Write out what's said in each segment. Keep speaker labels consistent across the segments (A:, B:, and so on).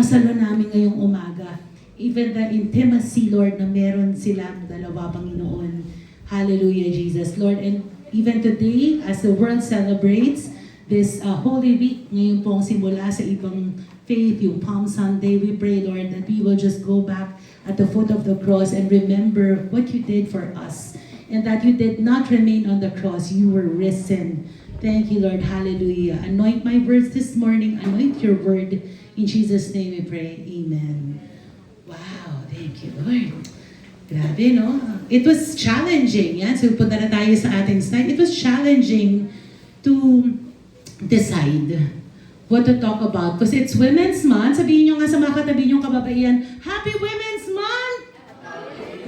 A: Pasalo namin ngayong umaga. Even the intimacy, Lord, na meron silang dalawa, Panginoon. Hallelujah, Jesus, Lord. And even today, as the world celebrates this Holy Week, ngayon pong simula sa ibang faith, yung Palm Sunday, we pray, Lord, that we will just go back at the foot of the cross and remember what you did for us. And that you did not remain on the cross, you were risen. Thank you, Lord. Hallelujah. Anoint my words this morning. Anoint your word. In Jesus' name we pray. Amen. Wow. Thank you, Lord. Grabe, no? It was challenging. Yan. So, punta na tayo sa ating slide. It was challenging to decide what to talk about. Because it's Women's Month. Sabihin nyo nga sa mga katabi nyo kababaihan, Happy Women's Month!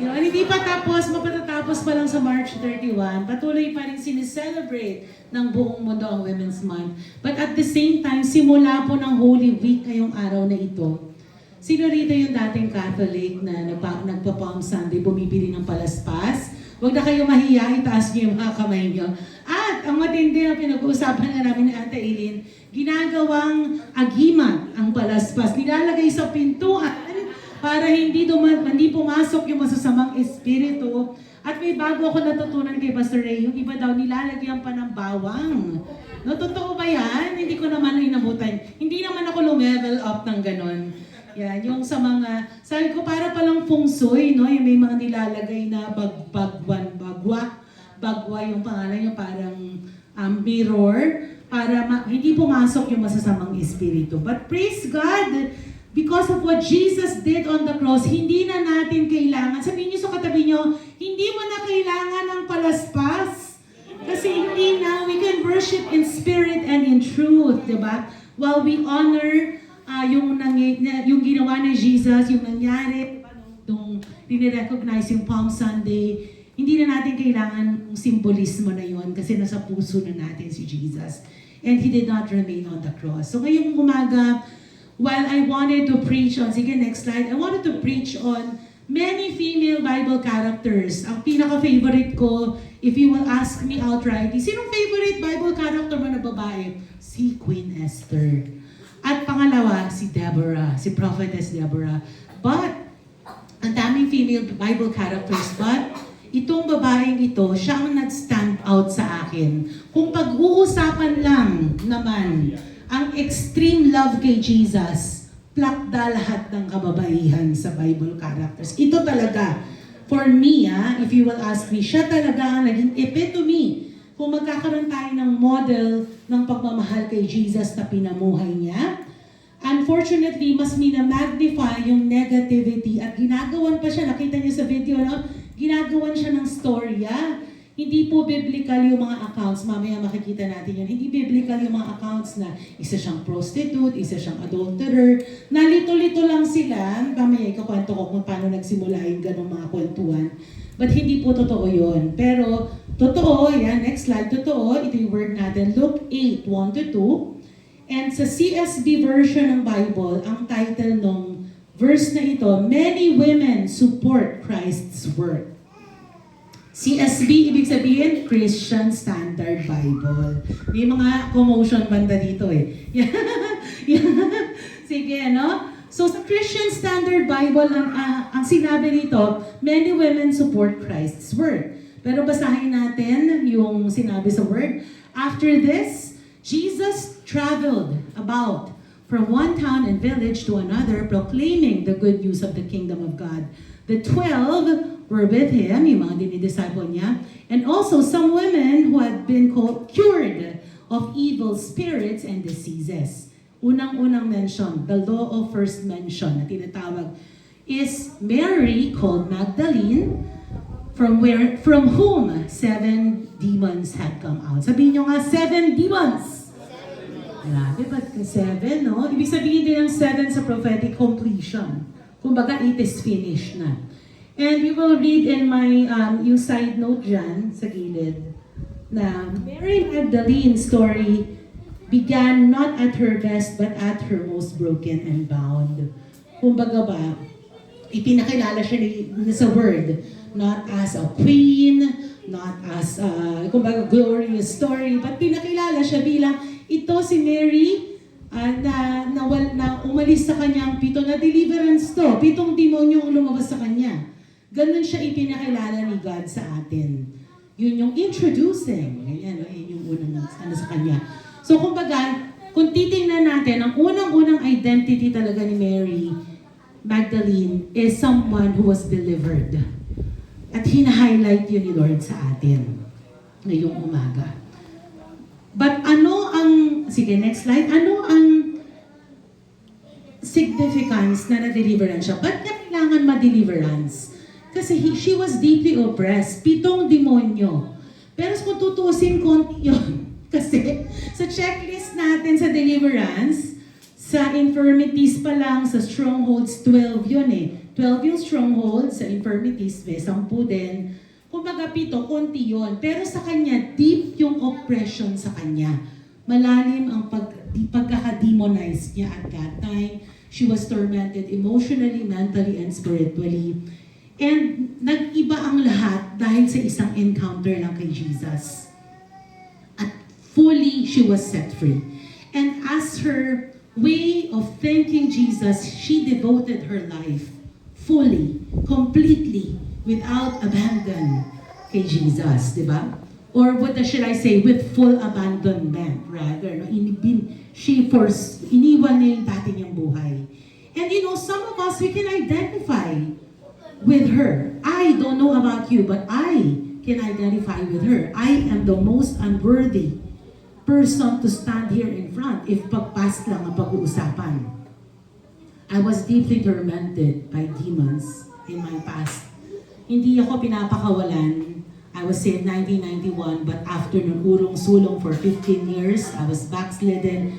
A: You know, hindi pa tapos, mapatatapos pa lang sa March 31. Patuloy pa rin sineselebrate ng buong mundo ang Women's Month. But at the same time, simula po ng Holy Week ngayong araw na ito. Sino rito yung dating Catholic na nagpa-Palm Sunday, bumibili ng palaspas? Huwag na kayo mahiya, itaas niyo yung mga kamay niyo. At ang matindi na pinag-uusapan na namin ni Ate Eileen, ginagawang agimat ang palaspas. Nilalagay sa pintuan para hindi pumasok yung masasamang espiritu. At may bago ako natutunan kay Pastor Ray, yung iba daw nilalagyan pa ng bawang. No, totoo ba yan? Hindi ko naman inabutan. Hindi naman ako lumevel up ng ganon. Yan, yung sa mga, sabi ko para palang feng shui, no? Yung may mga nilalagay na bagwa yung pangalan yung parang mirror, para hindi pumasok yung masasamang espiritu. But praise God, because of what Jesus did on the cross, hindi na natin kailangan, sabihin niyo sa katabi niyo, hindi mo na kailangan ng palaspas. Kasi hindi na, we can worship in spirit and in truth, di ba? While we honor yung ginawa ni Jesus, yung nangyari, nung dinirecognize yung Palm Sunday, hindi na natin kailangan yung simbolismo na yun kasi nasa puso na natin si Jesus. And He did not remain on the cross. So ngayong umaga, while I wanted to preach on, sige next slide, I wanted to preach on many female Bible characters. Ang pinaka-favorite ko, if you will ask me outright, sinong favorite Bible character mo na babae? Si Queen Esther. At pangalawa, si Deborah, si Prophetess Deborah. But, ang daming female Bible characters, but itong babaeng ito, siya ang nag-stand out sa akin. Kung pag-uusapan lang naman ang extreme love kay Jesus, plakda lahat ng kababaihan sa Bible characters. Ito talaga, for me, if you will ask me, siya talaga ang naging epitome. Kung magkakaroon tayo ng model ng pagmamahal kay Jesus na pinamuhay niya, unfortunately, mas minamagnify yung negativity at ginagawan pa siya, nakita niyo sa video, no? Ginagawan siya ng storya. Hindi po biblical yung mga accounts, mamaya makikita natin yun. Hindi biblical yung mga accounts na isa siyang prostitute, isa siyang adulterer. Nalito-lito lang sila. Mamaya ikakwento ko kung paano nagsimula yung ganong mga kwentuhan. But hindi po totoo yun. Pero totoo, yan, next slide, totoo, ito yung word natin, Luke 8, 1-2. And sa CSB version ng Bible, ang title ng verse na ito, Many Women Support Christ's Work. CSB, ibig sabihin, Christian Standard Bible. May mga commotion banda dito eh. Sige, no? So sa Christian Standard Bible, ang sinabi dito, many women support Christ's word. Pero basahin natin yung sinabi sa word. After this, Jesus traveled about from one town and village to another, proclaiming the good news of the kingdom of God. The 12 were with him, yung mga dinidisciple niya, and also some women who had been cured of evil spirits and diseases. Unang-unang mention, the law of first mention na tinatawag, is Mary called Magdalene, from whom 7 demons had come out. Sabihin nyo nga, 7 demons! Grabe, ba't ka 7, no? Ibig sabihin din ng 7 sa prophetic completion. Kumbaga, it is finished na. And you will read in my yung side note dyan, sa gilid, na Mary Magdalene's story began not at her best, but at her most broken and bound. Kumbaga ba, ipinakilala siya sa word, not as a queen, not as a, kumbaga, glorious story, but pinakilala siya bilang, ito si Mary, na umalis sa kanya ang 7 na deliverance to. 7 demonyo ang lumabas sa kanya. Ganun siya ipinakilala ni God sa atin. Yun yung introducing. Ayan, yun yung unang sa kanya. So kumbaga, kung titingnan natin, ang unang-unang identity talaga ni Mary Magdalene is someone who was delivered. At hina-highlight yun ni Lord sa atin ngayong umaga. But sige, next slide. Ano ang significance na na-deliverance siya? Ba't niya kailangan ma-deliverance? Kasi she was deeply oppressed. 7 demonyo. Pero kung tutuusin, konti yun. Kasi sa checklist natin sa deliverance, sa infirmities pa lang, sa strongholds, 12 yun eh. 12 yung strongholds, sa infirmities, may 10 din. Kumbaga 7, konti yun. Pero sa kanya, deep yung oppression sa kanya. Malalim ang pagkaka-demonize niya at that time. She was tormented emotionally, mentally, and spiritually. And nag-iba ang lahat dahil sa isang encounter lang kay Jesus. At fully, she was set free. And as her way of thanking Jesus, she devoted her life fully, completely, without abandon kay Jesus, di ba? Or what should I say, with full abandonment, rather. No? Iniwan niya yung dati niyang buhay. And some of us, we can identify with her. I don't know about you, but I can identify with her. I am the most unworthy person to stand here in front if pagpast lang ang pag-uusapan. I was deeply tormented by demons in my past. Hindi ako pinapakawalan. I was saved 1991, but after nung urong-sulong for 15 years, I was backslidden.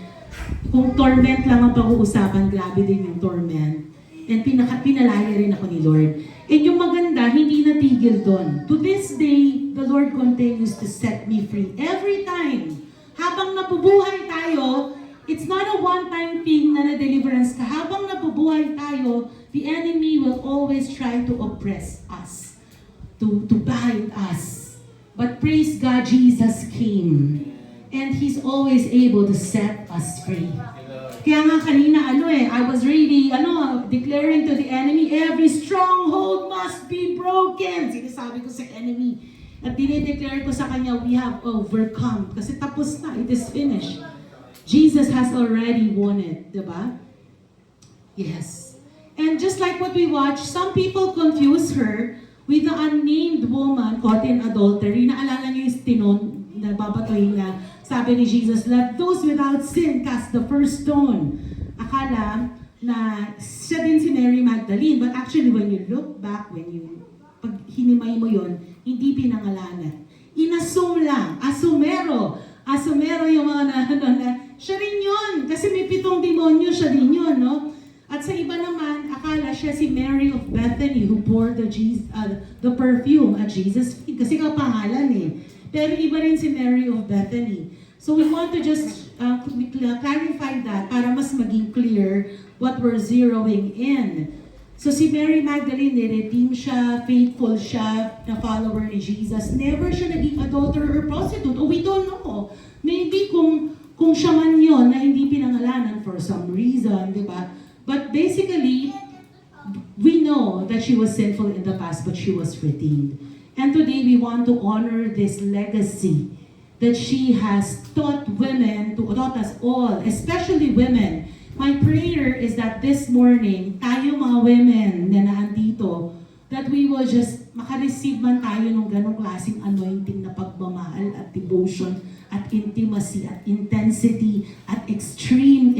A: Kung torment lang ang pag-uusapan, grabe din yung torment. And pinalaya rin ako ni Lord. And yung maganda, hindi natigil doon. To this day, the Lord continues to set me free. Every time, habang nabubuhay tayo, it's not a one-time thing na na-deliverance ka. Habang nabubuhay tayo, the enemy will always try to oppress us, to bind us. But praise God, Jesus came. And He's always able to set us free. Kaya nga kanina, I was really, declaring to the enemy, every stronghold must be broken. Sinasabi ko sa enemy. At dinideclare ko sa kanya, we have overcome. Kasi tapos na, it is finished. Jesus has already won it, diba? Yes. And just like what we watched, some people confuse her with the unnamed woman caught in adultery. Naalala niyo yung tinon na babatuhin na sabi ni Jesus, let those without sin cast the first stone. Akala na siya din si Mary Magdalene. But actually, when you look back, pag hinimay mo yon, hindi pinangalanan. Inassume lang. Asumero yung mga siya rin yun. Kasi may 7 demonyo, siya rin yun, no? At sa iba naman, akala siya si Mary of Bethany who poured the perfume at Jesus' feet. Kasi kapangalan eh. Pero iba rin si Mary of Bethany. So we want to just clarify that para mas maging clear what we're zeroing in. So si Mary Magdalene, niredeem siya, faithful siya, na follower ni Jesus. Never siya naging adulterer or prostitute. Oh, we don't know. Maybe kung siya man yun na hindi pinangalanan for some reason, di ba? But basically, we know that she was sinful in the past, but she was redeemed. And today we want to honor this legacy that she has taught us all, especially women. My prayer is that this morning, tayo mga women na naandito, that we will just makareceive man tayo ng ganong klaseng anointing na pagmamahal at devotion at intimacy at intensity at extreme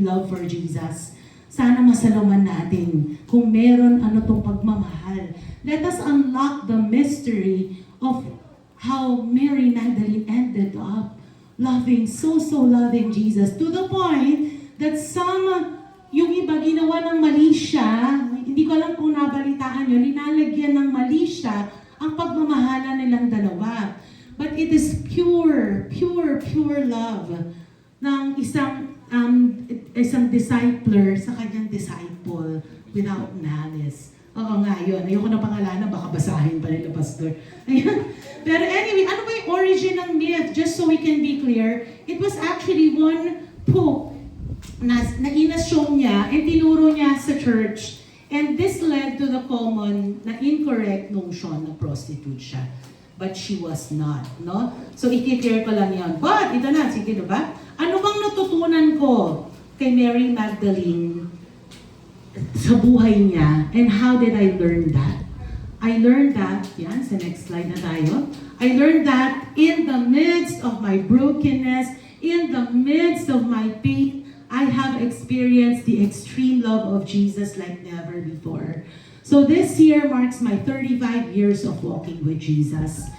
A: love for Jesus. Sana masalaman natin kung meron tong pagmamahal. Let us unlock the mystery of how Mary Magdalene ended up so loving Jesus to the point that yung iba ginawa ng mali siya, hindi ko alam kung nabalitaan nyo, linalagyan ng mali siya ang pagmamahala nilang dalawa. But it is pure love ng isang discipler sa kanyang disciple without malice. Oo nga, yun. Ayoko na pangalanan, baka basahin pa nila, Pastor. Ayun. Pero anyway, ano ba yung origin ng myth? Just so we can be clear, it was actually one Pope na-inassume niya and tinuro niya sa church. And this led to the common na incorrect notion na prostitute siya. But she was not, no? So, i-clear ko lang yan. But, ito na, sige, diba? Ano bang natutunan ko kay Mary Magdalene sa buhay niya? And how did I learn that? I learned that, yan, sa next slide na tayo. I learned that in the midst of my brokenness, in the midst of my pain, I have experienced the extreme love of Jesus like never before. So this year marks my 35 years of walking with Jesus.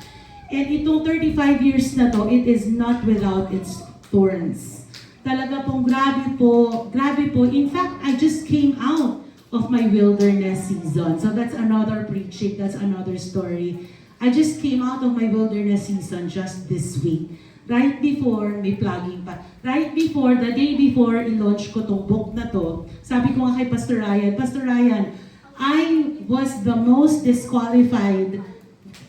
A: And itong 35 years na to, it is not without its thorns. Talaga pong grabe po, grabe po. In fact, I just came out of my wilderness season. So that's another preaching, that's another story. I just came out of my wilderness season just this week. Right before, may plugging pa, right before, the day before i-launch ko tong book na to, sabi ko nga kay Pastor Ryan, I was the most disqualified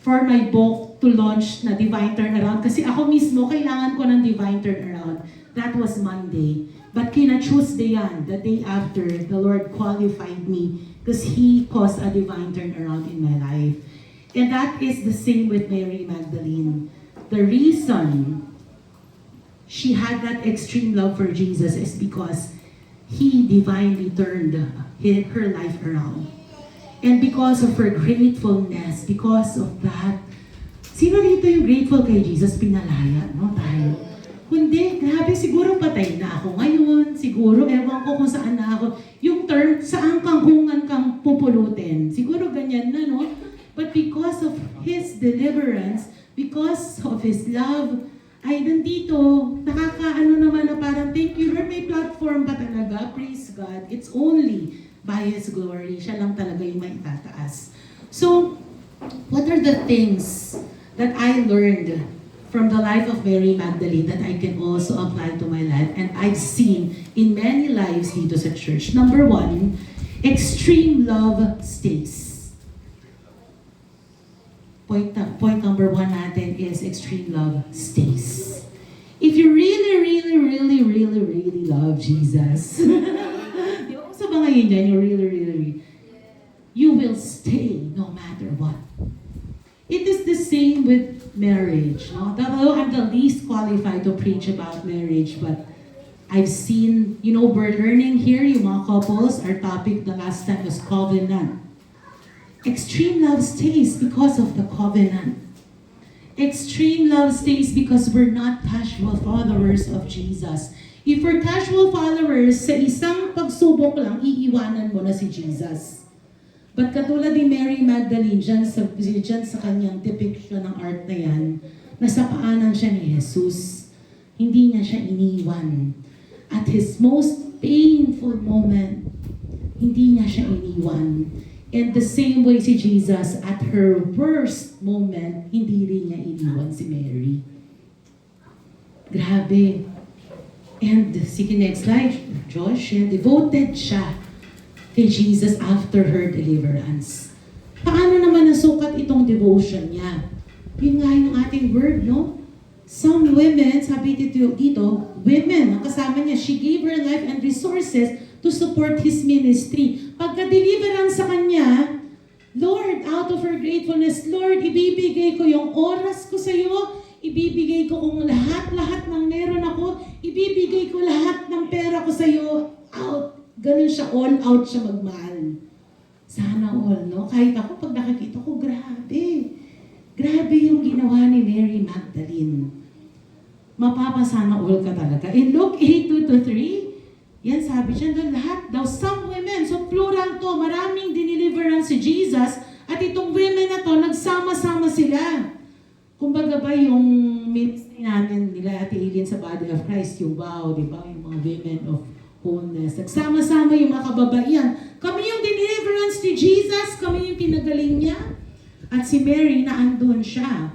A: for my book to launch na Divine Turnaround kasi ako mismo kailangan ko ng Divine Turnaround. That was Monday. But kina-Tuesday yan, the day after, the Lord qualified me because He caused a divine turnaround in my life. And that is the same with Mary Magdalene. The reason she had that extreme love for Jesus is because He divinely turned her life around. And because of her gratefulness, because of that, sino rito yung grateful kay Jesus? Pinalaya, no? Tayo. Kundi, grabe, siguro patay na ako ngayon, siguro, ewan ko kung saan na ako. Yung term, saan kang hungan kang pupulutin? Siguro ganyan na, no? But because of His deliverance, because of His love, ay nandito, nakakaano naman na parang, thank you Lord, may platform pa talaga, praise God. It's only by His glory, siya lang talaga yung may itataas. So, what are the things that I learned from the life of Mary Magdalene that I can also apply to my life and I've seen in many lives dito sa church? Number one, extreme love stays. Point number one natin is extreme love stays. If you really love Jesus, di ba sa mga yun yan, you really, you will stay no matter what. It is the same with marriage. No? Although I'm the least qualified to preach about marriage, but I've seen, we're learning here, yung mga couples, our topic the last time was covenant. Extreme love stays because of the covenant. Extreme love stays because we're not casual followers of Jesus. If we're casual followers, sa isang pagsubok lang, iiwanan mo na si Jesus. But katulad ni Mary Magdalene, dyan sa kanyang depiction ng art na yan, nasa paanan siya ni Jesus. Hindi niya siya iniwan. At His most painful moment, hindi niya siya iniwan. And the same way si Jesus, at her worst moment, hindi rin niya iniwan si Mary. Grabe. And, sige next slide, Josh, devoted siya kay Jesus after her deliverance. Paano naman nasukat itong devotion niya? Yun nga yung ating word, no? Some women, sabi dito, women, ang kasama niya, she gave her life and resources to support His ministry. Pagka-deliverance sa kanya, Lord, out of her gratefulness, Lord, ibibigay ko yung oras ko sa iyo, ibibigay ko kung lahat ng meron ako, ibibigay ko lahat ng pera ko sa iyo, out. Ganun siya, all out siya magmahal. Sana all, no? Kahit ako, pag nakikita ko, grabe. Grabe yung ginawa ni Mary Magdalene. Mapapasana all ka talaga. In Luke 8:2-3, yan, sabi siya doon, lahat daw, some women, so plural to, maraming diniliverance si Jesus, at itong women na to, nagsama-sama sila. Kumbaga ba yung ministry namin nila Ate Eileen sa Body of Christ, yung wow, di ba, yung mga women of wholeness, nagsama-sama yung mga kababaihan. Kami yung deliverance ni Jesus, kami yung pinagaling niya, at si Mary na andun siya.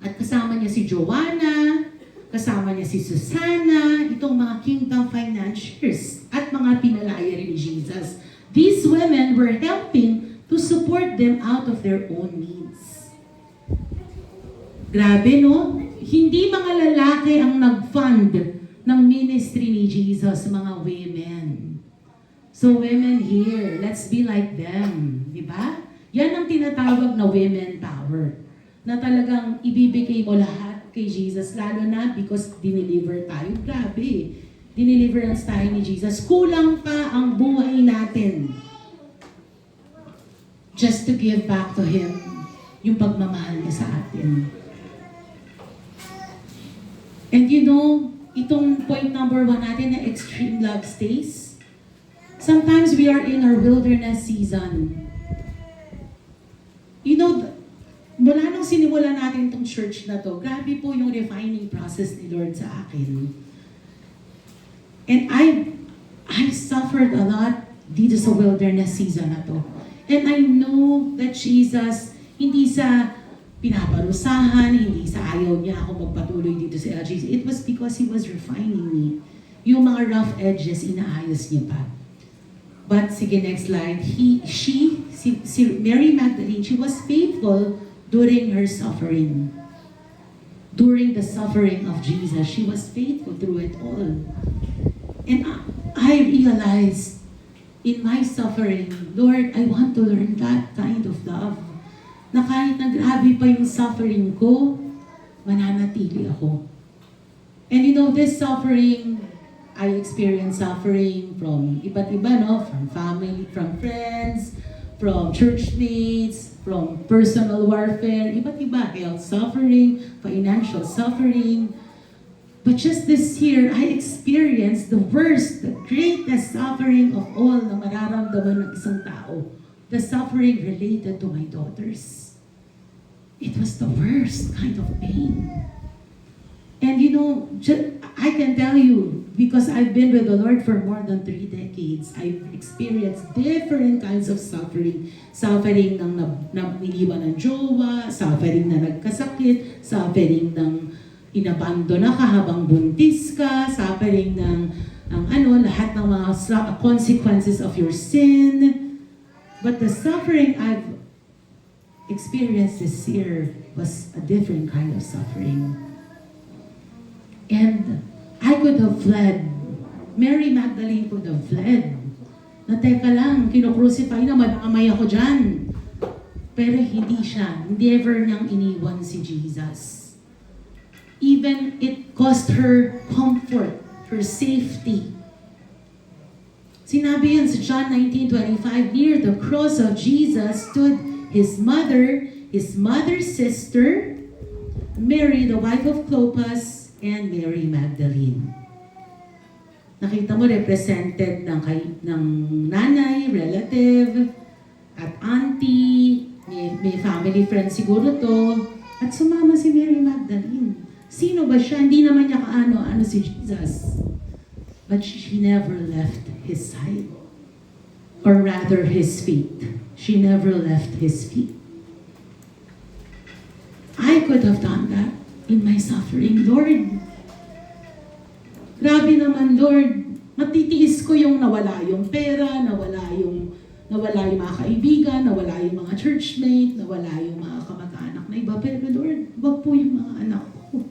A: At kasama niya si Joanna, kasama niya si Susana, itong mga kingdom financiers at mga pinalaya rin ni Jesus. These women were helping to support them out of their own needs. Grabe, no? Hindi mga lalaki ang nag-fund ng ministry ni Jesus, mga women. So women here, let's be like them. Di ba? Yan ang tinatawag na women power. Na talagang ibibigay mo lahat kay Jesus, lalo na because dineliver tayo. Grabe, dineliverance tayo ni Jesus. Kulang pa ang buhay natin just to give back to Him yung pagmamahal niya sa atin. And you know, itong point number 1 natin na extreme love stays. Sometimes we are in our wilderness season. You know, mula nung sinimula natin itong church na to, grabe po yung refining process ni Lord sa akin. And I suffered a lot dito sa wilderness season na to. And I know that Jesus, hindi sa pinaparusahan, hindi sa ayaw niya ako magpatuloy dito sa LGC. It was because He was refining me. Yung mga rough edges, inaayos niya pa. But, sige, next slide. Si Mary Magdalene, she was faithful during her suffering. During the suffering of Jesus, she was faithful through it all. And I realized in my suffering, Lord, I want to learn that kind of love. Na kahit na grabe pa yung suffering ko, mananatili ako. And you know, this suffering, I experienced suffering from iba't iba, no? From family, from friends, from church mates, from personal warfare, iba't iba, health suffering, financial suffering. But just this year, I experienced the worst, the greatest suffering of all na mararamdaman ng isang tao. The suffering related to my daughters. It was the worst kind of pain. And you know, I can tell you, because I've been with the Lord for more than 3 decades, I've experienced different kinds of suffering. Suffering ng iniwan ng jowa, suffering na nagkasakit, suffering ng inabandona ka habang buntis ka, suffering ng lahat ng mga consequences of your sin. But the suffering I've experienced this year was a different kind of suffering. And I could have fled. Mary Magdalene could have fled. Na teka lang, kinocrucify na, madamay ako dyan. Pero hindi siya. Never niyang iniwan si Jesus. Even it cost her comfort, her safety. Sinabi yan sa John 19:25, near the cross of Jesus stood His mother's sister, Mary, the wife of Clopas, and Mary Magdalene. Nakita mo, represented ng nanay, relative, at auntie, may family friend siguro to, at sumama si Mary Magdalene. Sino ba siya? Hindi naman niya kaano-ano si Jesus. But she never left His side. Or rather, His feet. She never left His feet. I could have done that in my suffering. Lord, grabe naman, Lord. Matitiis ko yung nawala yung pera, nawala yung mga kaibigan, nawala yung mga churchmate, nawala yung mga kamag-anak na iba. Pero Lord, wag po yung mga anak ko.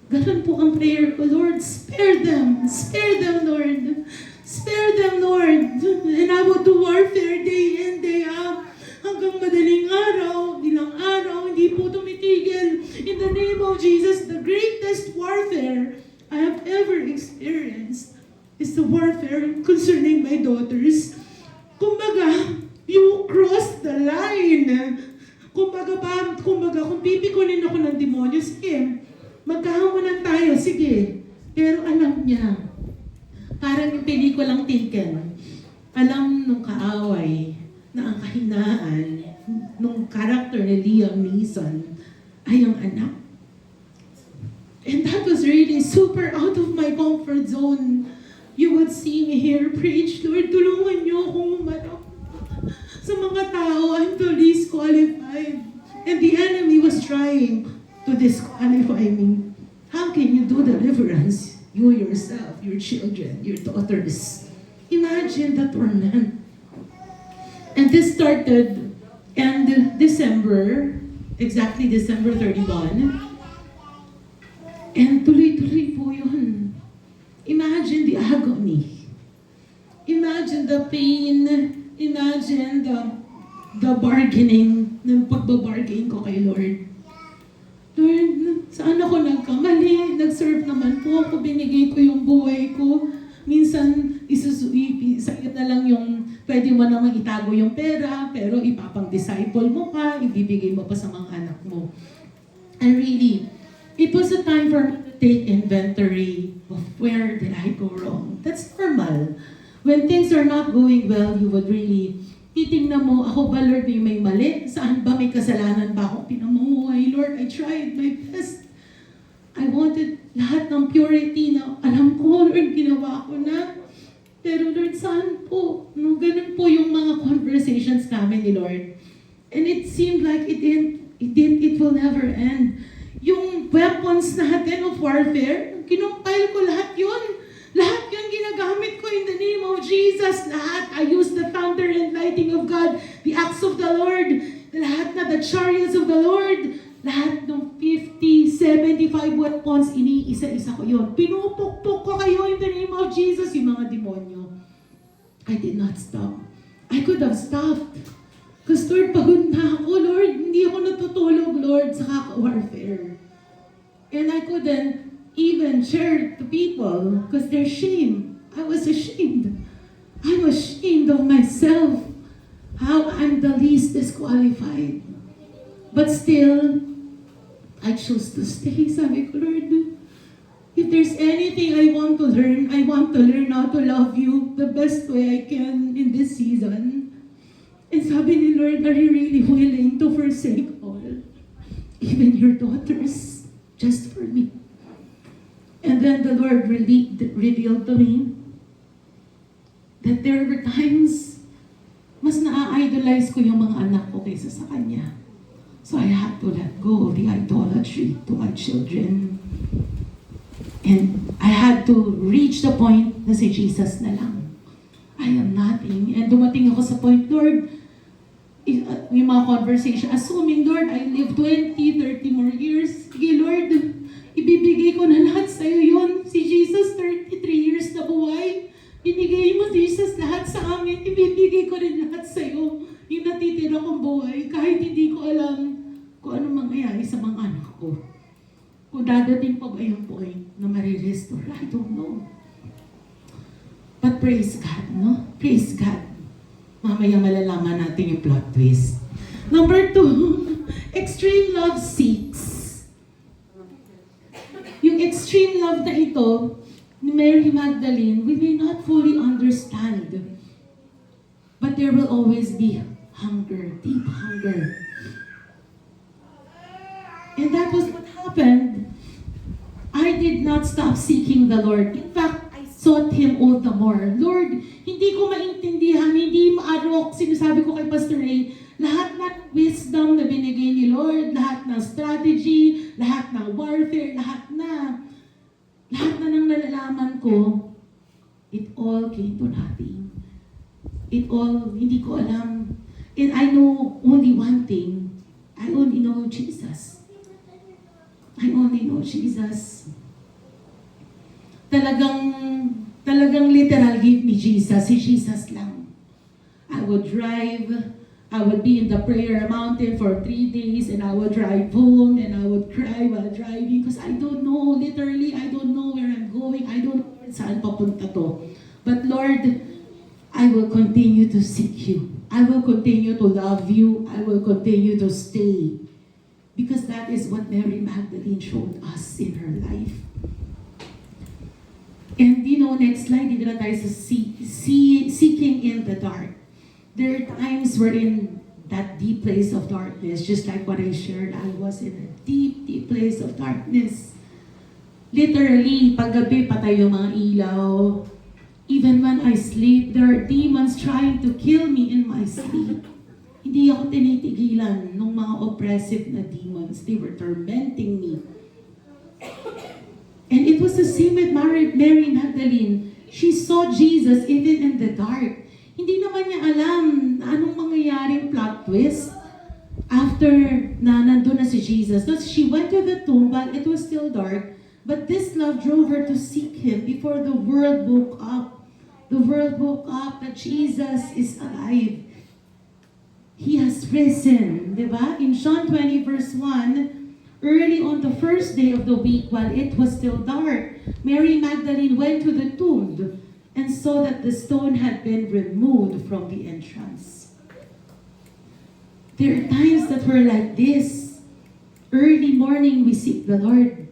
A: Ganun po ang prayer ko, Lord. Spare them. Spare them, Lord. Spare them, Lord. And I would do warfare day in, day out. Hanggang madaling araw, ilang araw, hindi po tumitigil. In the name of Jesus, the greatest warfare I have ever experienced is the warfare concerning my daughters. Kumbaga, you crossed the line. Kumbaga, kung pipikunin ako ng demonyo, sige, magkahamunan tayo, sige. Pero alam niya, parang yung pelikulang Taken, alam nung kaaway na ang kahinaan nung character ni Liam Neeson ay ang anak. And that was really super out of my comfort zone. You would see me here preach, Lord, tulungan niyo akong umarap sa mga tao. I'm the least qualified. And the enemy was trying to disqualify me. How can you do deliverance? You yourself, your children, your daughters. Imagine the torment. And this started in December, exactly December 31. And tuloy-tuloy po yun. Imagine the agony. Imagine the pain. Imagine the bargaining, ng pagbabargain ko kay Lord. Lord, saan ako nagkamali? Nag-serve naman po ako, binigay ko yung buhay ko. Minsan, sa'yo na lang yung pwede mo namang itago yung pera, pero ipapang-disciple mo pa, ibibigay mo pa sa mga anak mo. And really, it was a time for me to take inventory of where did I go wrong. That's normal. When things are not going well, you would really titingnan mo, ako ba Lord yung may mali? Saan ba may kasalanan ba akong pinamumuhay? Lord, I tried my best. I wanted lahat ng purity na alam ko, Lord, ginawa ko na. Pero Lord, saan po? No, ganun po yung mga conversations namin ni Lord. And it seemed like it will never end. Yung weapons natin of warfare, kinumpile ko lahat yun. Lahat yun ginagamit ko in the name of Jesus. Lahat. I use the thunder and lightning of God, the axe of the Lord, lahat na the chariots of the Lord, lahat ng 50, 75 weapons, iniisa-isa ko yun. Pinupukpok ko kayo in the name of Jesus, yung mga demonyo. I did not stop. I could have stopped. Because Lord, pagod na ako, Lord. Hindi ako natutulog, Lord, sa kaka-warfare. And I couldn't even share to people because they're ashamed. I was ashamed. I was ashamed of myself. How I'm the least disqualified. But still, I chose to stay. Sabi ko, Lord, if there's anything I want to learn how to love you the best way I can in this season. And sabi ni Lord, are you really willing to forsake all? Even your daughters, just for me. And then the Lord revealed to me that there were times mas na-idolize ko yung mga anak ko kaysa sa Kanya. So I had to let go of the idolatry to my children. And I had to reach the point na si Jesus na lang. I am nothing. And dumating ako sa point, Lord, yung mga conversation, assuming, Lord, I live 20, 30 more years. Sige, Lord, ibibigay ko na lahat sa'yo yun. Si Jesus, 33 years na buhay. Binigay mo, Jesus, lahat sa amin. Ibibigay ko rin lahat sa'yo. Yung natitira kong buhay, kahit hindi ko alam kung ano mangyayari sa mga anak ko. Kung dadating pa ba yung point na marirestore, I don't know. But praise God, no? Praise God. Mamaya malalaman natin yung plot twist. Number 2, extreme love seeks. Yung extreme love na ito, ni Mary Magdalene, we may not fully understand. But there will always be hunger, deep hunger. And that was what happened. I did not stop seeking the Lord. In fact, I sought Him all the more. Lord, hindi ko maintindihan, hindi maarok, sinasabi ko kay Pastor Ray, lahat ng wisdom na binigay ni Lord, lahat ng strategy, lahat ng warfare, lahat na nang nalalaman ko, it all came to nothing. It all, hindi ko alam. And I know only one thing. I only know Jesus. I only know Jesus. Talagang literal, give me Jesus. Si Jesus lang. I would drive. I would be in the prayer mountain for 3 days and I would drive home and I would cry while driving because I don't know, literally, I don't know where I'm going. I don't know saan papunta to. But Lord, I will continue to seek you. I will continue to love you. I will continue to stay. Because that is what Mary Magdalene showed us in her life. And next slide, dito na tayo sa seeking in the dark. There are times we're in that deep place of darkness, just like what I shared. I was in a deep, deep place of darkness. Literally, paggabi patay yung mga ilaw. Even when I sleep, there are demons trying to kill me in my sleep. Hindi ako tinitigilan ng mga oppressive na demons. They were tormenting me. And it was the same with Mary Magdalene. She saw Jesus even in the dark. Hindi naman niya alam na anong mangyayaring plot twist after na nandun na si Jesus. So she went to the tomb, but it was still dark. But this love drove her to seek Him before the world woke up. The world woke up that Jesus is alive. He has risen, di ba? In John 20 verse 1, early on the first day of the week, while it was still dark, Mary Magdalene went to the tomb and saw that the stone had been removed from the entrance. There are times that we're like this. Early morning, we seek the Lord.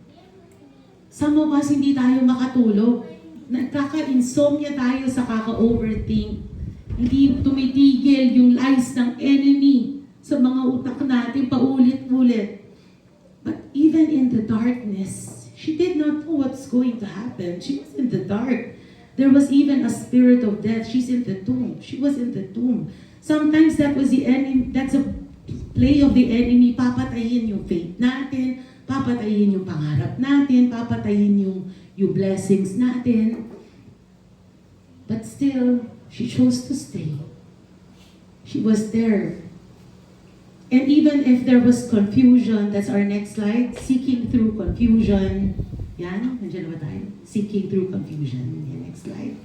A: Some of us, hindi tayo makatulog. Nagkaka-insomnia tayo sa kaka-overthink. Hindi tumitigil yung lies ng enemy sa mga utak natin paulit-ulit. But even in the darkness, she did not know what's going to happen. She was in the dark. There was even a spirit of death. She's in the tomb. She was in the tomb. Sometimes that was the enemy, that's a play of the enemy. Papatayin yung faith natin, papatayin yung pangarap natin, papatayin yung blessings natin. But still, she chose to stay. She was there. And even if there was confusion, that's our next slide, seeking through confusion. Yan, nandiyan na ba tayo? Seeking through confusion. Yan, next slide.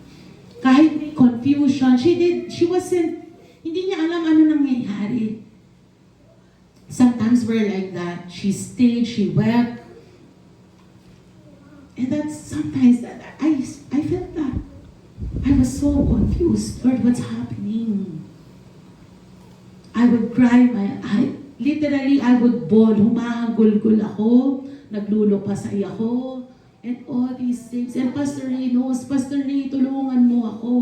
A: Kahit may confusion, hindi niya alam ano nangyayari. Sometimes we're like that. She stayed, she wept. And that's sometimes that I felt that. I was so confused. Lord, what's happening? I would cry literally, I would bawl. Humahagulgul ako. Naglulupasay ako. And all these things. And Pastor Ray knows, Pastor Ray, tulungan mo ako.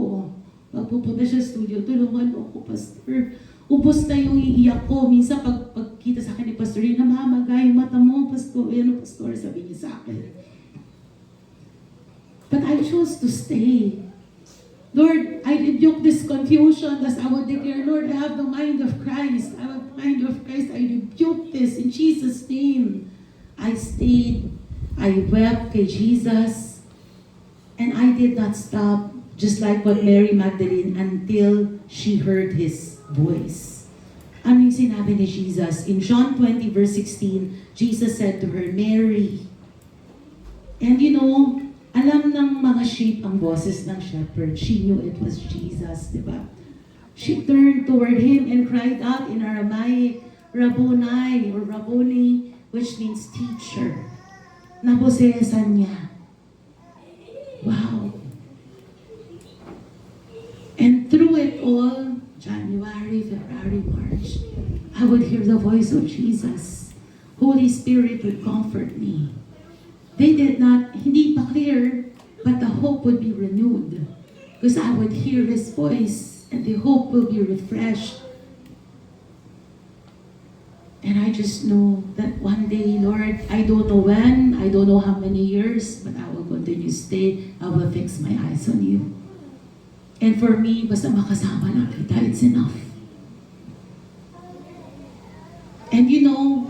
A: Pag pupunta siya sa studio, tulungan mo ako, Pastor. Ubos na yung iiyak ko. Minsan pagkita sa akin ni Pastor Ray, namamagay yung mata mo, Pastor. Ano, Pastor, sabi niya sa akin. But I chose to stay. Lord, I rebuke this confusion as I would declare, Lord, I have the mind of Christ. I have the mind of Christ. I rebuke this in Jesus' name. I stayed. I wept kay Jesus. And I did not stop, just like what Mary Magdalene, until she heard His voice. Ano yung sinabi ni Jesus? In John 20 verse 16, Jesus said to her, Mary. And you know, alam ng mga sheep ang boses ng shepherd. She knew it was Jesus, di ba? She turned toward Him and cried out in Aramaic, Rabboni, or Rabboni, which means teacher. Nabosesan niya. Wow. And through it all, January, February, March, I would hear the voice of Jesus. Holy Spirit would comfort me. They did not, hindi pa clear, but the hope would be renewed. Because I would hear His voice and the hope will be refreshed. And I just know that one day, Lord, I don't know when, I don't know how many years, but I will continue to stay. I will fix my eyes on You. And for me, basta makasama lang kita, it's enough. And you know,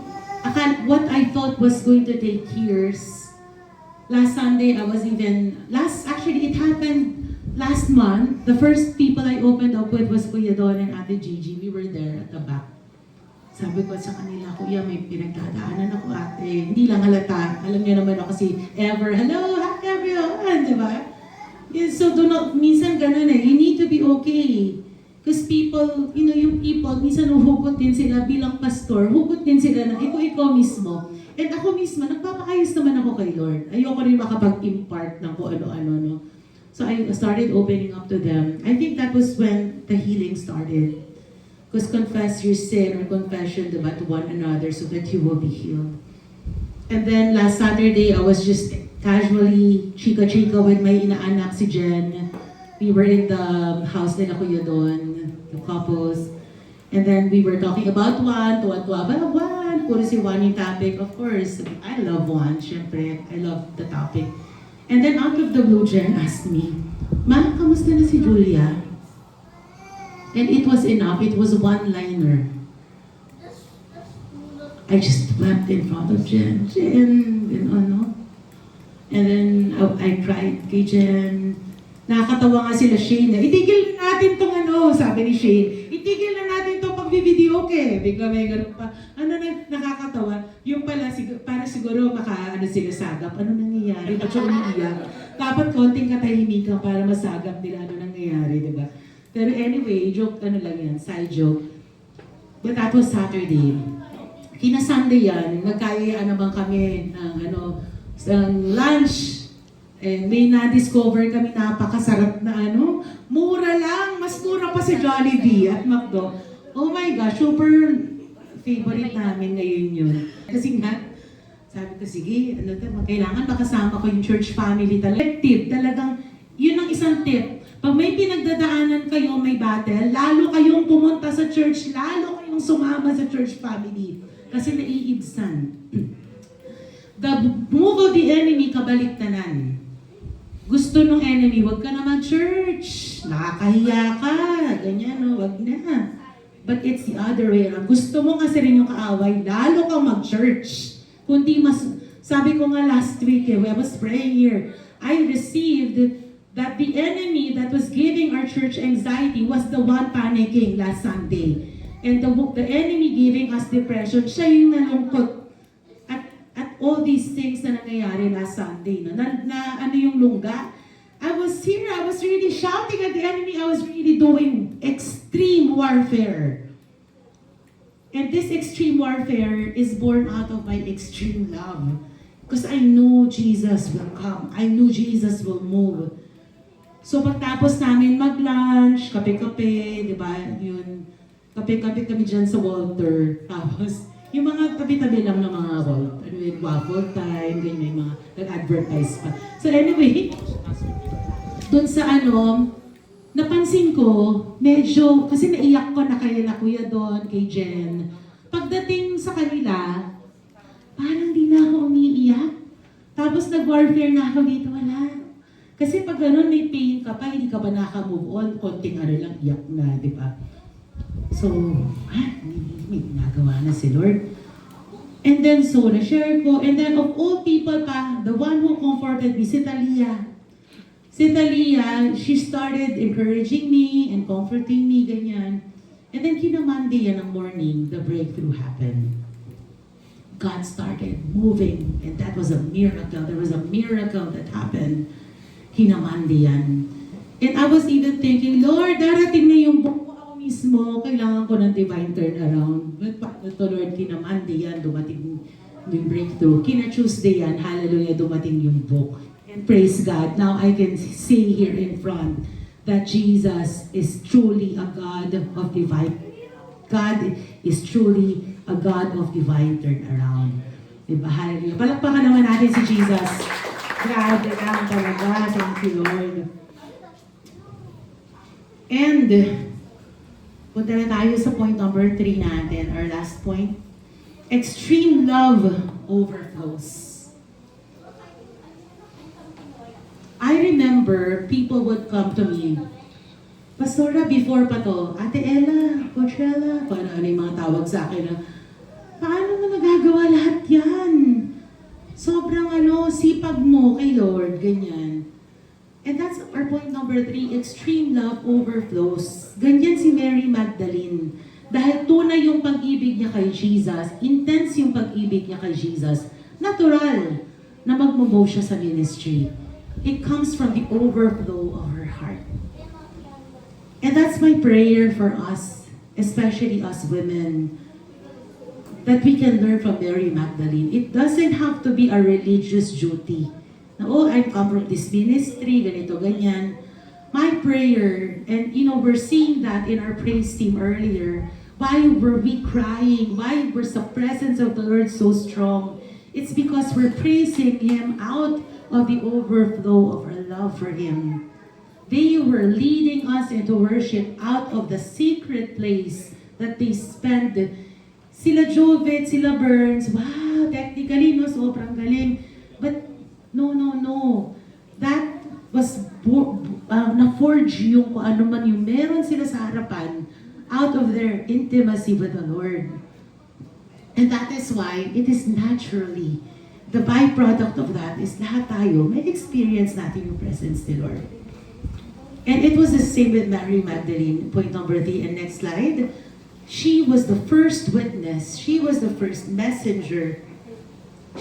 A: what I thought was going to take years, last Sunday, it happened last month. The first people I opened up with was Kuya Don and Ate Gigi. We were there at the back. Sabi ko sa kanila, Kuya, may pinagdadaanan ako, ate. Hindi lang halata. Alam niyo naman ako kasi hello, hi everyone, di ba? Yeah, so minsan ganun you need to be okay. Because people, yung people, minsan huhugot din sila bilang pastor, hugot din sila ng ikaw mismo. And ako mismo, nagpapakayos naman ako kay Lord. Ayoko rin makapag-impart ng kung ano-ano, no? So I started opening up to them. I think that was when the healing started. Because confess your sin or confession diba, to one another so that you will be healed. And then last Saturday, I was just casually chika-chika with my inaanak si Jen. We were in the house nila Kuya Don, the couples. And then we were talking about Juan, puro si Juan yung topic. Of course, I love Juan, syempre. I love the topic. And then out of the blue, Jen asked me, Mama, kamusta na si Julia? And it was enough. It was a one-liner. I just wept in front of Jen. And then I cried kay Jen. Nakakatawa nga sila Shane. Itigil na natin tong sabi ni Shane. Itigil na natin tong pag-video ke. Bigla may ganun pa. Nakakatawa. Yung pala, para siguro sila sagap. Ano nangyayari? nangyayari? Ba't siya umiiyak? Dapat konting katahimikan para masagap nila ano nangyayari, di ba? Pero anyway, joke, ano lang yan, side joke. But that was Saturday. Kina-Sunday yan, nagkayaan naman kami ng lunch. And may na-discover kami napakasarap na mura lang, mas mura pa sa Jollibee at McDo. Oh my gosh, super favorite namin ngayon yun. Kasi nga, sabi ko, sige, kailangan makasama ko yung church family talaga. Tip, talagang, yun ang isang tip. Pag may pinagdadaanan kayo, may battle, lalo kayong pumunta sa church, lalo kayong sumama sa church family. Kasi naiibsan. The move of the enemy, kabaliktanan. Gusto nung enemy, wag ka na mag-church. Nakakahiya ka. Ganyan, wag na. But it's the other way around. Gusto mo kasi rin yung kaaway, lalo kang mag-church. Kundi sabi ko nga last week, I was praying here, I received that the enemy that was giving our church anxiety was the one panicking last Sunday. And the enemy giving us depression, siya yung nalungkot. At all these things na nangyayari last Sunday, na yung lungga. I was here, I was really shouting at the enemy, I was really doing extreme warfare. And this extreme warfare is born out of my extreme love. Because I know Jesus will come. I know Jesus will move. So pagtapos namin mag-lunch, kape-kape, di ba? Yun, kape-kape kami dyan sa Walter. Tapos, yung mga tabi-tabi lang ng mga waffle time, ganyan, yung mga nag-advertise pa. So anyway, dun sa napansin ko, medyo, kasi naiyak ko na kay na kuya doon, kay Jen. Pagdating sa kanila, parang di na ako umiiyak. Tapos nag-warfare na ako dito, wala. Kasi pag ganun, may pain ka pa, hindi ka ba naka-move on, konting lang, iyak na, di ba? So, may ginagawa na si Lord. And then, so, na-share ko. And then, of all people pa, the one who comforted me, si Talia. Si Talia, she started encouraging me and comforting me, ganyan. And then, kina-Monday yan ng morning, the breakthrough happened. God started moving, and that was a miracle. There was a miracle that happened. Kina-Monday yan. And I was even thinking, Lord, darating na yung book ko ako mismo, kailangan ko ng divine turnaround. But ito, Lord, kina-Monday yan, dumating yung breakthrough. Kina-Tuesday yan, hallelujah, dumating yung book. And praise God, now I can say here in front that Jesus is truly a God of divine. God is truly a God of divine turnaround. Diba? Hallelujah. Palakpakan naman natin si Jesus. Grabe lang talaga. Thank you, Lord. And, punta na tayo sa point number 3 natin, our last point. Extreme love overflows. I remember people would come to me, Pastora, before pa to, Ate Ella, Coach Ella, kung ano yung mga tawag sa akin na, paano mo nagagawa lahat yan? Sobrang sipag mo kay Lord, ganyan. And that's our point number 3, extreme love overflows. Ganyan si Mary Magdalene. Dahil tunay yung pag-ibig niya kay Jesus, intense yung pag-ibig niya kay Jesus, natural na magmo-move siya sa ministry. It comes from the overflow of her heart. And that's my prayer for us, especially us women, that we can learn from Mary Magdalene. It doesn't have to be a religious duty. Na, I come from this ministry, ganito, ganyan. My prayer, and we're seeing that in our praise team earlier, why were we crying? Why was the presence of the Lord so strong? It's because we're praising Him out of the overflow of our love for Him. They were leading us into worship out of the secret place that they spent. Sila Jovet, sila Burns, wow, technically, sobrang galing. But, no. That was, na-forge yung kung ano man yung meron sila sa harapan out of their intimacy with the Lord. And that is why it is naturally, the byproduct of that is lahat tayo may experience natin yung presence ni Lord. And it was the same with Mary Magdalene, point number 3, and next slide. She was the first witness. She was the first messenger.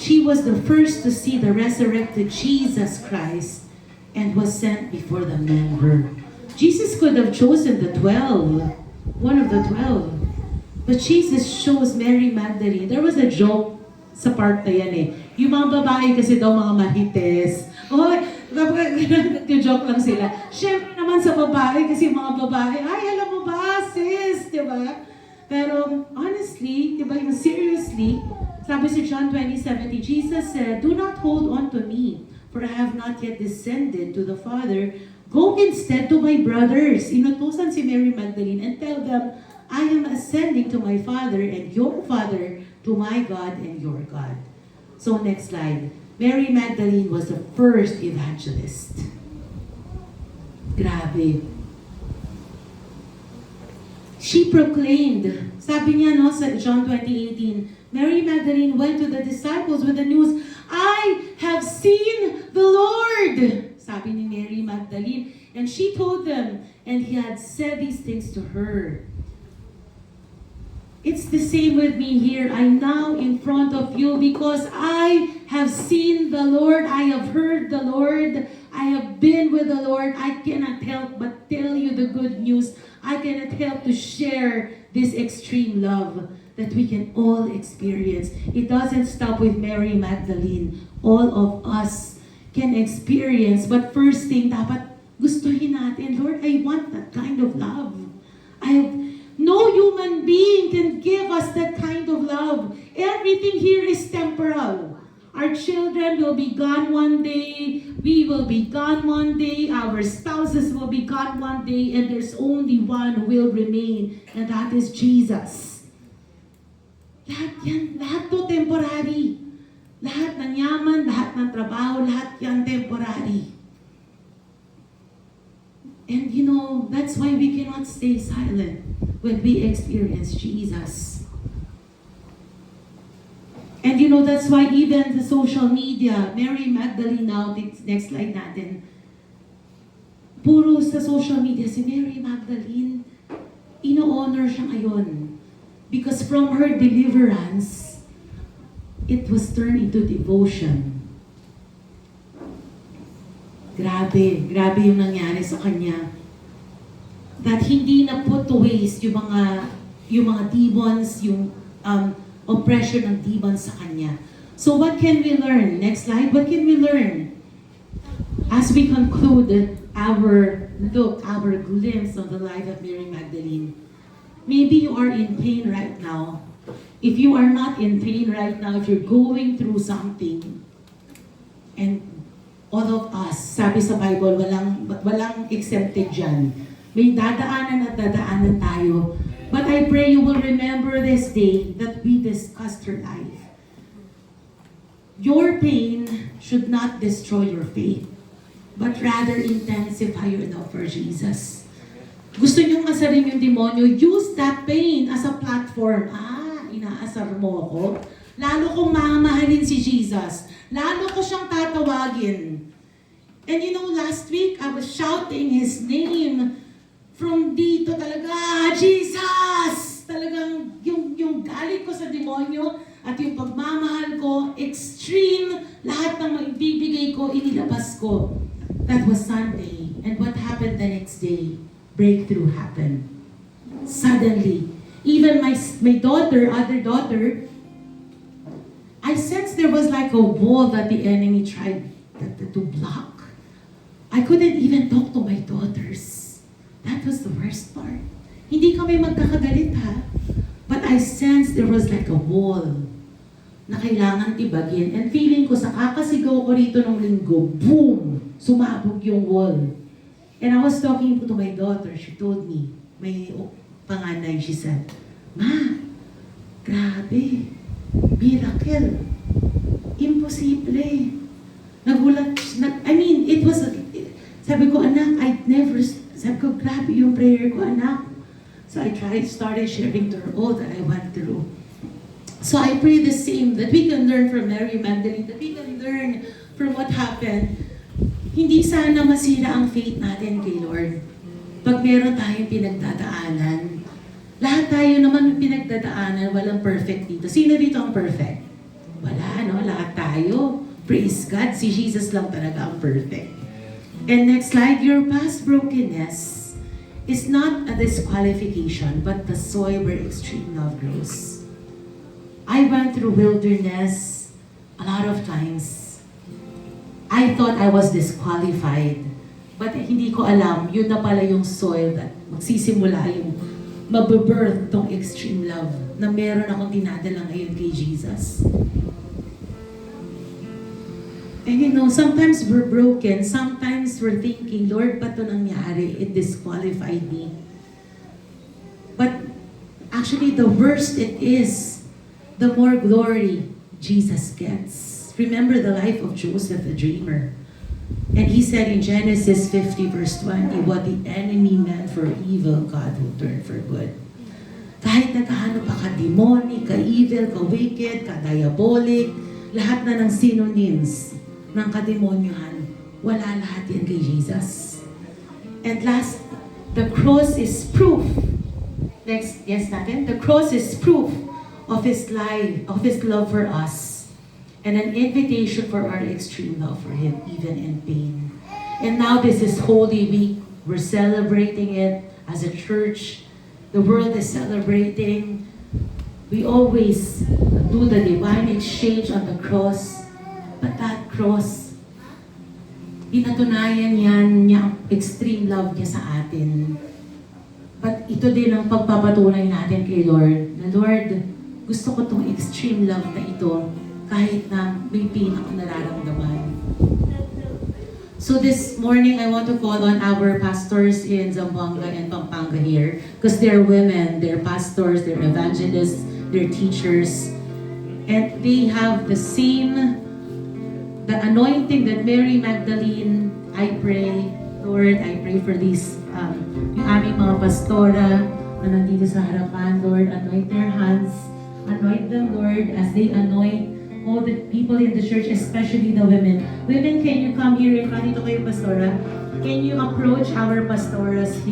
A: She was the first to see the resurrected Jesus Christ and was sent before the men were. Jesus could have chosen the 12, one of the 12. But Jesus chose Mary Magdalene. There was a joke sa part na yan eh. Yung mga babae kasi daw mga mahites. Oh, nag-joke lang sila. Siyempre naman sa babae kasi mga babae, ay alam mo ba sis, di ba? Pero honestly, di ba, yung seriously, sabi sa John 20:70, Jesus said, "Do not hold on to me, for I have not yet descended to the Father. Go instead to my brothers." Inutusan si Mary Magdalene and tell them, "I am ascending to my Father and your Father, to my God and your God." So next slide. Mary Magdalene was the first evangelist. Grabe. She proclaimed, sabi niya no, sa John 20:18, Mary Magdalene went to the disciples with the news, "I have seen the Lord." Sabi ni Mary Magdalene. And she told them, and he had said these things to her. It's the same with me here. I'm now in front of you because I have seen the Lord. I have heard the Lord. I have been with the Lord. I cannot help but tell you the good news. I cannot help to share this extreme love that we can all experience. It doesn't stop with Mary Magdalene. All of us can experience. But first thing, dapat gustuhin natin, Lord, I want that kind of love. No human being can give us that kind of love. Everything here is temporal. Our children will be gone one day. We will be gone one day. Our spouses will be gone one day. And there's only one who will remain. And that is Jesus. Lahat yan. Lahat to temporary. Lahat ng yaman, lahat ng trabaho, lahat yan temporary. And you know, that's why we cannot stay silent when we experience Jesus. And you know, that's why even the social media, Mary Magdalene now, next slide natin, puro sa social media, si Mary Magdalene, ino-honor siya ngayon. Because from her deliverance, it was turned into devotion. Grabe yung nangyari sa kanya. That hindi na put to waste yung mga demons, yung oppression ng demons sa kanya. So what can we learn? Next slide. What can we learn? As we conclude our glimpse of the life of Mary Magdalene, maybe you are in pain right now. If you are not in pain right now, if you're going through something, and all of us, sabi sa Bible, walang exempted dyan. May dadaanan at dadaanan tayo. But I pray you will remember this day that we discussed her life. Your pain should not destroy your faith, but rather intensify your love for Jesus. Gusto niyong asarin yung demonyo, use that pain as a platform. Inaasar mo ako? Lalo kong mamahalin si Jesus. Lalo ko siyang tatawagin. And you know, last week, I was shouting His name from dito talaga, Jesus! Talagang yung galit ko sa demonyo at yung pagmamahal ko, extreme, lahat ng maibibigay ko, inilabas ko. That was Sunday. And what happened the next day? Breakthrough happened. Suddenly, even my other daughter, I sensed there was like a wall that the enemy tried to block. I couldn't even talk to my daughters. That was the worst part. Hindi kami magkakagalit ha. But I sensed there was like a wall na kailangan ibagin. And feeling ko sa kakasigaw ko rito nung linggo, boom! Sumabog yung wall. And I was talking to my daughter. She told me, may panganay, she said, "Ma, grabe. Miracle. Imposible." Nagulat, it was, sabi ko, anak, sabi ko, grabe yung prayer ko, anak. So I started sharing to her all that I went through. So I pray the same, that we can learn from Mary Magdalene, that we can learn from what happened. Hindi sana masira ang faith natin kay Lord. Pag meron tayong pinagdadaanan, lahat tayo naman pinagdadaanan, walang perfect dito. Sino dito ang perfect? Wala no? Lahat tayo. Praise God. Si Jesus lang talaga ang perfect. And next slide, your past brokenness is not a disqualification, but the soil where extreme love grows. I went through wilderness a lot of times. I thought I was disqualified. But hindi ko alam, yun na pala yung soil that magsisimula yung mabibirth tong extreme love na meron akong dinadala ngayon kay Jesus. And you know, sometimes we're broken, sometimes we're thinking, Lord, ba't ito nangyari? It disqualified me. But actually, the worse it is, the more glory Jesus gets. Remember the life of Joseph, the dreamer. And he said in Genesis 50 verse 20, what the enemy meant for evil, God will turn for good. Kahit na gaano pa ka-demonic, ka-evil, ka-wicked, ka-diabolic, lahat na ng synonyms ng kademonyohan, wala lahat yan kay Jesus. And last, the cross is proof. Next, yes natin. The cross is proof of His life, of His love for us. And an invitation for our extreme love for Him, even in pain. And now this is Holy Week. We're celebrating it as a church. The world is celebrating. We always do the divine exchange on the cross. But that cross, pinatunayan niya ang extreme love niya sa atin. But ito din ang pagpapatunay natin kay Lord. Na Lord, gusto ko tong extreme love na ito kahit na may pain ako nararamdaman. So this morning, I want to call on our pastors in Zamboanga and Pampanga here because they're women, they're pastors, they're evangelists, they're teachers, and they have the anointing that Mary Magdalene. I pray, Lord, I pray for these, yung aming mga pastora na nandito sa harapan, Lord, anoint their hands, anoint them, Lord, as they anoint all the people in the church, especially the women. Women, can you come here in front? Dito kayo, Pastora. Can you approach our pastoras here?